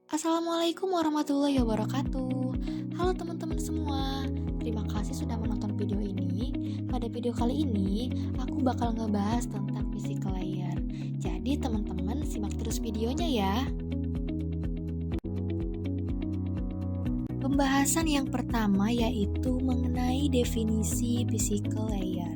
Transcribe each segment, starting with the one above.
Assalamualaikum warahmatullahi wabarakatuh. Halo teman-teman semua, terima kasih sudah menonton video ini. Pada video kali ini, aku bakal ngebahas tentang physical layer. Jadi teman-teman simak terus videonya ya. Pembahasan yang pertama yaitu mengenai definisi physical layer.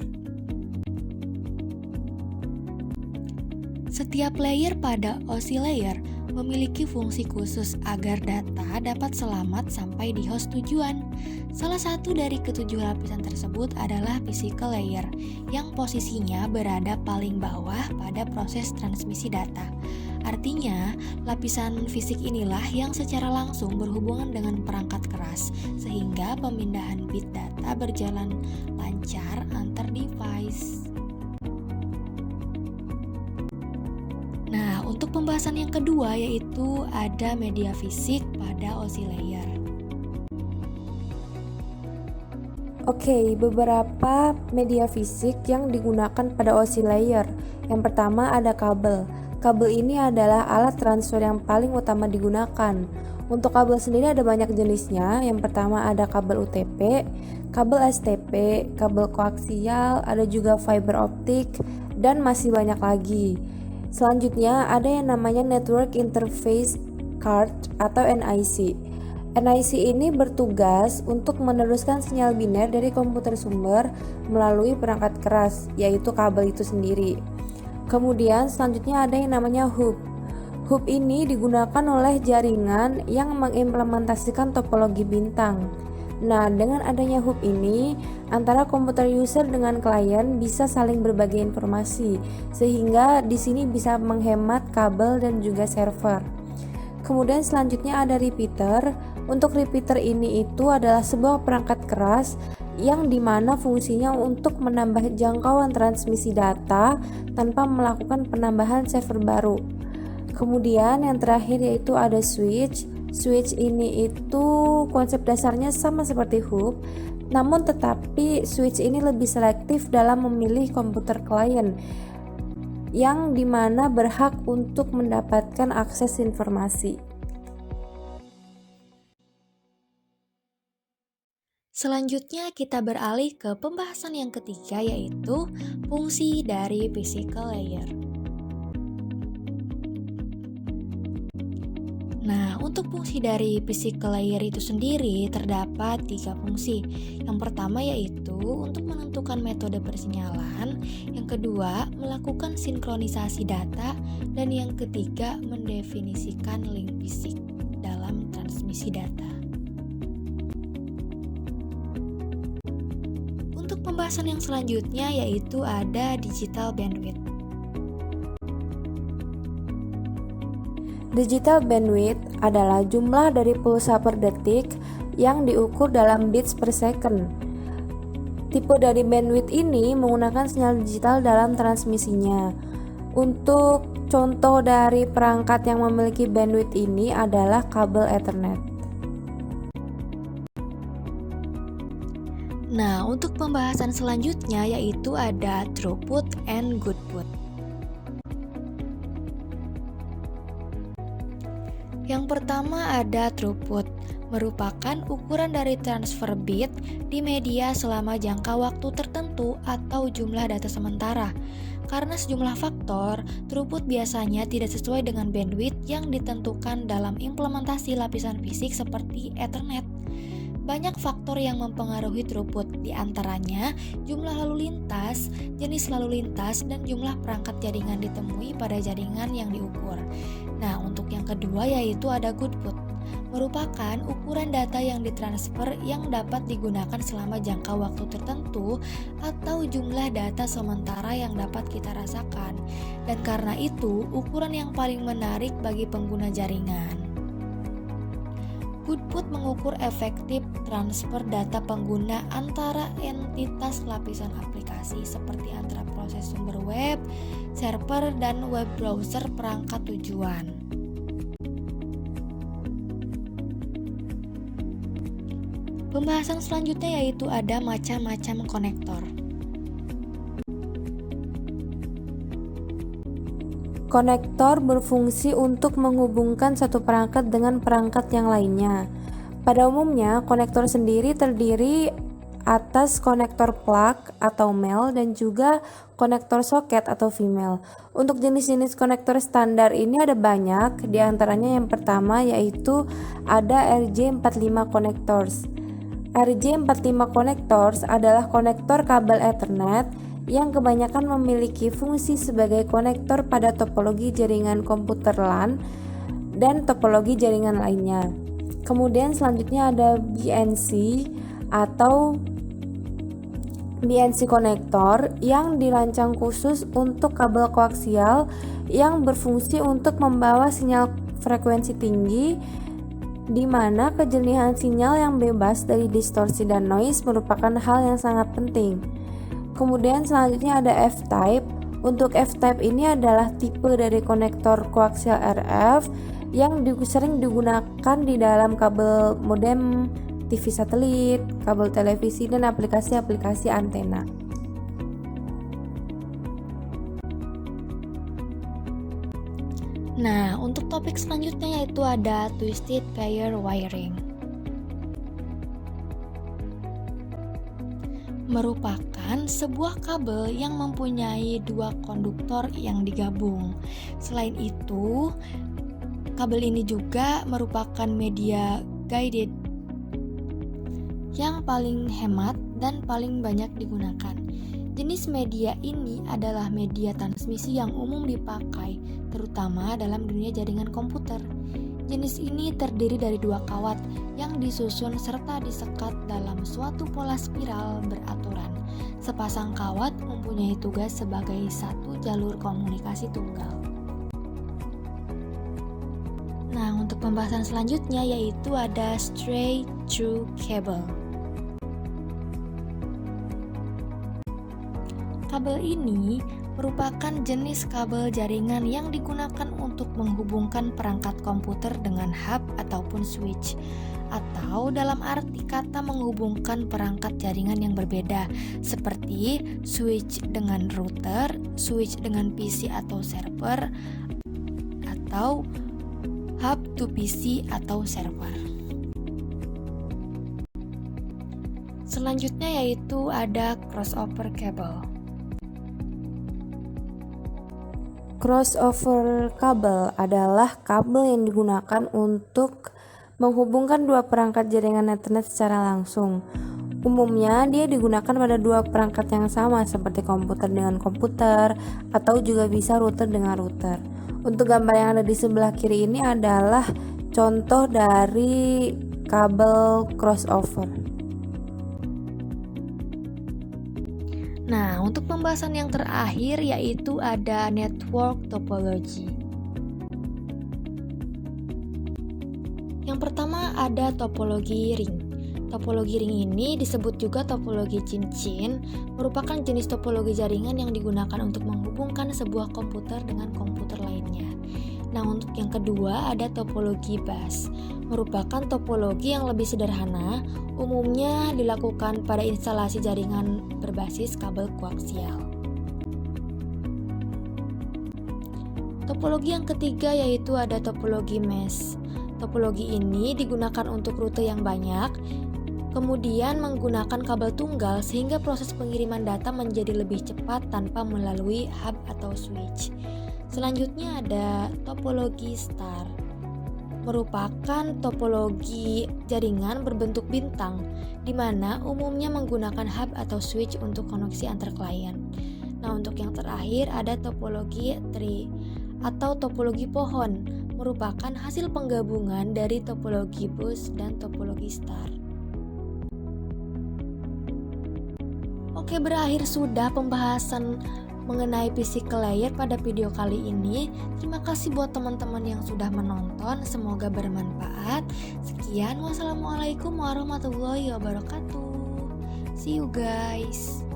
Setiap layer pada OSI layer memiliki fungsi khusus agar data dapat selamat sampai di host tujuan. Salah satu dari ketujuh lapisan tersebut adalah physical layer, yang posisinya berada paling bawah pada proses transmisi data. Artinya, lapisan fisik inilah yang secara langsung berhubungan dengan perangkat keras, sehingga pemindahan bit data berjalan lancar antar device. Nah, untuk pembahasan yang kedua yaitu ada media fisik pada OSI layer. Oke, beberapa media fisik yang digunakan pada OSI layer. Yang pertama ada kabel. Kabel ini adalah alat transfer yang paling utama digunakan. Untuk kabel sendiri ada banyak jenisnya. Yang pertama ada kabel UTP, kabel STP, kabel koaksial, ada juga fiber optik, dan masih banyak lagi. Selanjutnya ada yang namanya Network Interface Card atau NIC. NIC ini bertugas untuk meneruskan sinyal biner dari komputer sumber melalui perangkat keras, yaitu kabel itu sendiri. Kemudian selanjutnya ada yang namanya hub. Hub ini digunakan oleh jaringan yang mengimplementasikan topologi bintang. Nah, dengan adanya hub ini, antara komputer user dengan klien bisa saling berbagi informasi, sehingga di sini bisa menghemat kabel dan juga server. Kemudian selanjutnya ada repeater. Untuk repeater ini itu adalah sebuah perangkat keras yang dimana fungsinya untuk menambah jangkauan transmisi data tanpa melakukan penambahan server baru. Kemudian yang terakhir yaitu ada switch. Switch ini itu konsep dasarnya sama seperti hub, namun tetapi switch ini lebih selektif dalam memilih komputer klien yang dimana berhak untuk mendapatkan akses informasi. Selanjutnya kita beralih ke pembahasan yang ketiga yaitu fungsi dari physical layer. Nah, untuk fungsi dari physical layer itu sendiri terdapat 3 fungsi. Yang pertama yaitu untuk menentukan metode persinyalan, yang kedua melakukan sinkronisasi data, dan yang ketiga mendefinisikan link fisik dalam transmisi data. Untuk pembahasan yang selanjutnya yaitu ada digital bandwidth. Digital bandwidth adalah jumlah dari pulsa per detik yang diukur dalam bits per second. Tipe dari bandwidth ini menggunakan sinyal digital dalam transmisinya. Untuk contoh dari perangkat yang memiliki bandwidth ini adalah kabel Ethernet. Nah, untuk pembahasan selanjutnya yaitu ada throughput and goodput. Yang pertama ada throughput, merupakan ukuran dari transfer bit di media selama jangka waktu tertentu atau jumlah data sementara. Karena sejumlah faktor, throughput biasanya tidak sesuai dengan bandwidth yang ditentukan dalam implementasi lapisan fisik seperti Ethernet. Banyak faktor yang mempengaruhi throughput, diantaranya jumlah lalu lintas, jenis lalu lintas, dan jumlah perangkat jaringan ditemui pada jaringan yang diukur. Nah, untuk yang kedua yaitu ada goodput, merupakan ukuran data yang ditransfer yang dapat digunakan selama jangka waktu tertentu atau jumlah data sementara yang dapat kita rasakan. Dan karena itu, ukuran yang paling menarik bagi pengguna jaringan. Goodput mengukur efektif transfer data pengguna antara entitas lapisan aplikasi seperti antara proses sumber web, server, dan web browser perangkat tujuan. Pembahasan selanjutnya yaitu ada macam-macam konektor. Konektor berfungsi untuk menghubungkan satu perangkat dengan perangkat yang lainnya. Pada umumnya, konektor sendiri terdiri atas konektor plug atau male dan juga konektor soket atau female. Untuk jenis-jenis konektor standar ini ada banyak, diantaranya yang pertama yaitu ada RJ45 connectors. RJ45 connectors adalah konektor kabel Ethernet yang kebanyakan memiliki fungsi sebagai konektor pada topologi jaringan komputer LAN dan topologi jaringan lainnya. Kemudian selanjutnya ada BNC atau BNC konektor yang dirancang khusus untuk kabel koaksial yang berfungsi untuk membawa sinyal frekuensi tinggi, di mana kejernihan sinyal yang bebas dari distorsi dan noise merupakan hal yang sangat penting. Kemudian selanjutnya ada F-type. Untuk F-type ini adalah tipe dari konektor koaksial RF yang sering digunakan di dalam kabel modem TV satelit, kabel televisi, dan aplikasi-aplikasi antena. Nah, untuk topik selanjutnya yaitu ada twisted pair wiring. Merupakan sebuah kabel yang mempunyai dua konduktor yang digabung. Selain itu, kabel ini juga merupakan media guided yang paling hemat dan paling banyak digunakan. Jenis media ini adalah media transmisi yang umum dipakai, terutama dalam dunia jaringan komputer. Jenis ini terdiri dari dua kawat yang disusun serta disekat dalam suatu pola spiral beraturan. Sepasang kawat mempunyai tugas sebagai satu jalur komunikasi tunggal. Nah, untuk pembahasan selanjutnya yaitu ada straight through cable. Kabel ini merupakan jenis kabel jaringan yang digunakan untuk menghubungkan perangkat komputer dengan hub ataupun switch, atau dalam arti kata menghubungkan perangkat jaringan yang berbeda seperti switch dengan router, switch dengan PC atau server, atau hub to PC atau server. Selanjutnya yaitu ada crossover cable. Crossover kabel adalah kabel yang digunakan untuk menghubungkan dua perangkat jaringan Ethernet secara langsung. Umumnya dia digunakan pada dua perangkat yang sama seperti komputer dengan komputer atau juga bisa router dengan router. Untuk gambar yang ada di sebelah kiri ini adalah contoh dari kabel crossover. Nah, untuk pembahasan yang terakhir yaitu ada network topology. Yang pertama ada topologi ring. Topologi ring ini disebut juga topologi cincin, merupakan jenis topologi jaringan yang digunakan untuk menghubungkan sebuah komputer dengan komputer lainnya. Nah, untuk yang kedua ada topologi bus, merupakan topologi yang lebih sederhana, umumnya dilakukan pada instalasi jaringan berbasis kabel koaksial. Topologi yang ketiga yaitu ada topologi mesh. Topologi ini digunakan untuk rute yang banyak, kemudian menggunakan kabel tunggal sehingga proses pengiriman data menjadi lebih cepat tanpa melalui hub atau switch. Selanjutnya ada topologi star, merupakan topologi jaringan berbentuk bintang, di mana umumnya menggunakan hub atau switch untuk koneksi antar klien. Nah, untuk yang terakhir ada topologi tree atau topologi pohon, merupakan hasil penggabungan dari topologi bus dan topologi star. Oke, berakhir sudah pembahasan mengenai physical layer pada video kali ini. Terima kasih buat teman-teman yang sudah menonton, semoga bermanfaat. Sekian, wassalamualaikum warahmatullahi wabarakatuh. See you guys.